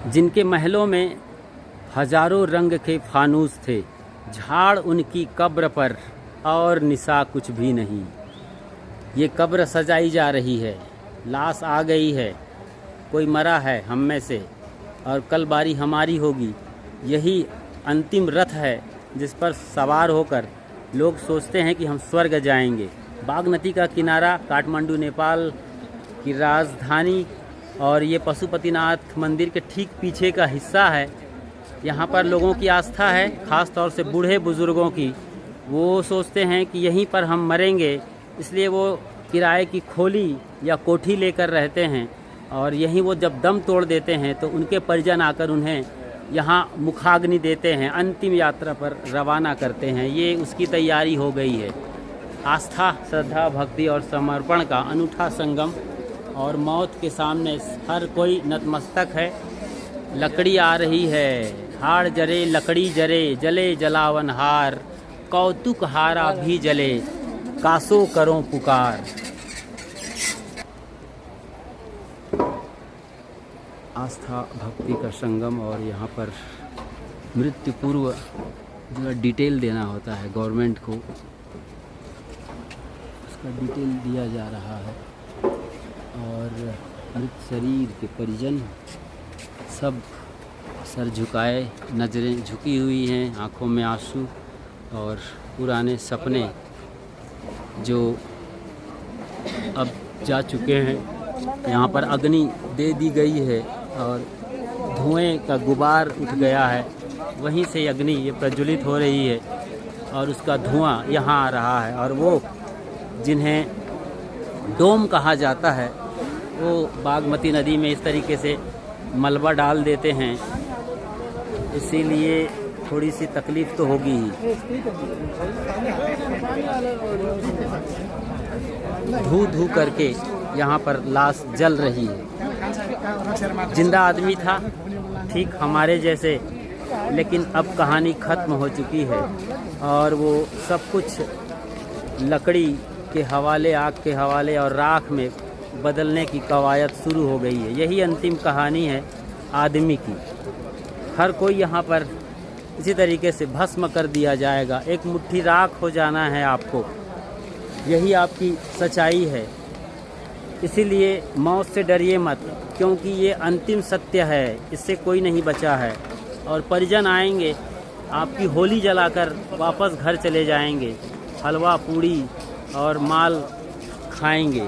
जिनके महलों में हजारों रंग के फानूस थे, झाड़ उनकी कब्र पर और निसा कुछ भी नहीं। ये कब्र सजाई जा रही है, लाश आ गई है, कोई मरा है हम में से और कल बारी हमारी होगी। यही अंतिम रथ है जिस पर सवार होकर लोग सोचते हैं कि हम स्वर्ग जाएंगे। बागमती का किनारा काठमांडू नेपाल की राजधानी और ये पशुपतिनाथ मंदिर के ठीक पीछे का हिस्सा है। यहाँ पर लोगों की आस्था है, ख़ास तौर से बूढ़े बुज़ुर्गों की। वो सोचते हैं कि यहीं पर हम मरेंगे, इसलिए वो किराए की खोली या कोठी लेकर रहते हैं और यहीं वो जब दम तोड़ देते हैं तो उनके परिजन आकर उन्हें यहाँ मुखाग्नि देते हैं, अंतिम यात्रा पर रवाना करते हैं। ये उसकी तैयारी हो गई है। आस्था, श्रद्धा, भक्ति और समर्पण का अनूठा संगम और मौत के सामने हर कोई नतमस्तक है। लकड़ी आ रही है, हाड़ जरे लकड़ी जरे, जले जलावन हार, कौतुक हारा भी जले, कासो करो पुकार। आस्था भक्ति का संगम और यहाँ पर मृत्यु पूर्व जो डिटेल देना होता है गवर्नमेंट को, उसका डिटेल दिया जा रहा है। और मृत शरीर के परिजन सब सर झुकाए, नज़रें झुकी हुई हैं, आँखों में आंसू और पुराने सपने जो अब जा चुके हैं। यहाँ पर अग्नि दे दी गई है और धुएं का गुबार उठ गया है, वहीं से अग्नि ये प्रज्वलित हो रही है और उसका धुआं यहाँ आ रहा है। और वो जिन्हें डोम कहा जाता है वो बागमती नदी में इस तरीके से मलबा डाल देते हैं, इसीलिए थोड़ी सी तकलीफ़ तो होगी ही। धू धू करके यहाँ पर लाश जल रही है। जिंदा आदमी था, ठीक हमारे जैसे, लेकिन अब कहानी ख़त्म हो चुकी है और वो सब कुछ लकड़ी के हवाले, आग के हवाले और राख में बदलने की कवायद शुरू हो गई है। यही अंतिम कहानी है आदमी की। हर कोई यहाँ पर इसी तरीके से भस्म कर दिया जाएगा, एक मुट्ठी राख हो जाना है आपको, यही आपकी सच्चाई है। इसीलिए मौत से डरिए मत, क्योंकि ये अंतिम सत्य है, इससे कोई नहीं बचा है। और परिजन आएंगे, आपकी होली जलाकर वापस घर चले जाएंगे, हलवा पूड़ी और माल खाएंगे,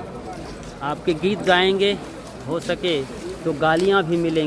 आपके गीत गाएंगे, हो सके तो गालियाँ भी मिलेंगी।